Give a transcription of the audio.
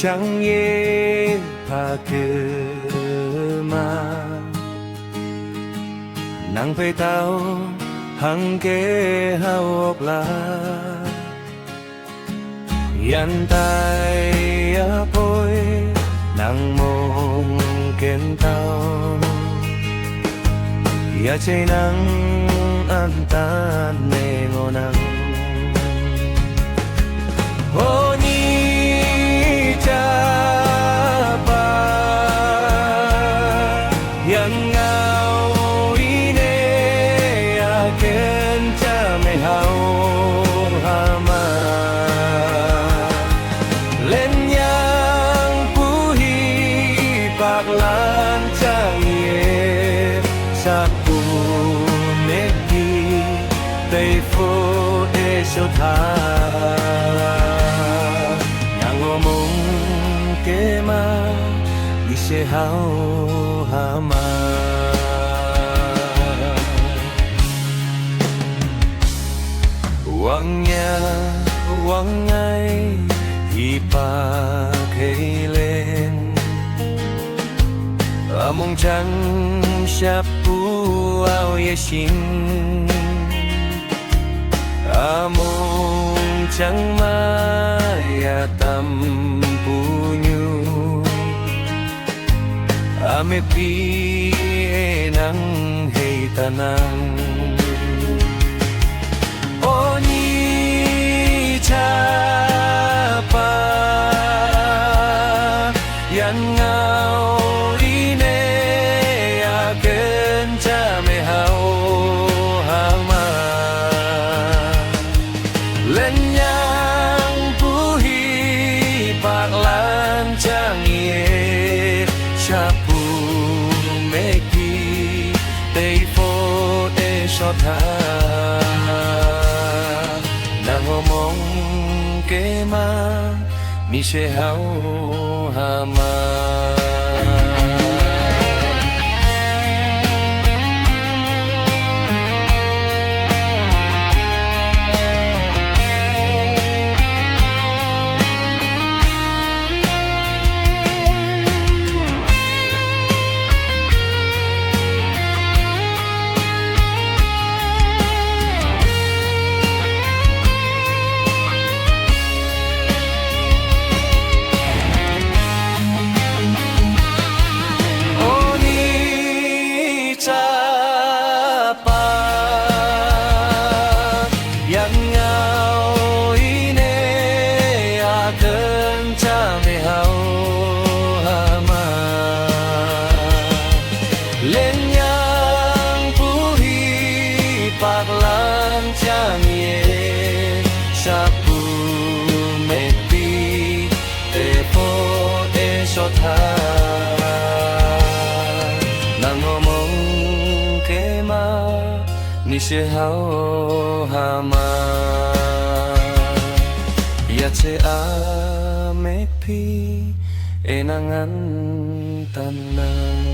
장예 바그마 낭패 타오 함께 하옵라 Yantai apoy ng mong kentaw Yachay ng antan nengonang Oni chapa Yang ngao ine aken chamehao hama Lancang ye sa punegi tay fo esotha nang ngomong kema ise hao hama wangnya wangai ipakailen Among chẳng siapu ao yesin Among chẳng maya tampunyu Ame pi enang hei tanang Oni chapa Yan ngao Lenyang puhi pak lancang ye Syapu meki teifo esotha Nang ngomong kema mise hao hama Lenyang puhi pak lancang ye Sapu mepi tepo esotha Nang ngomong kema nise hao hama Yace a mepi enangan tanang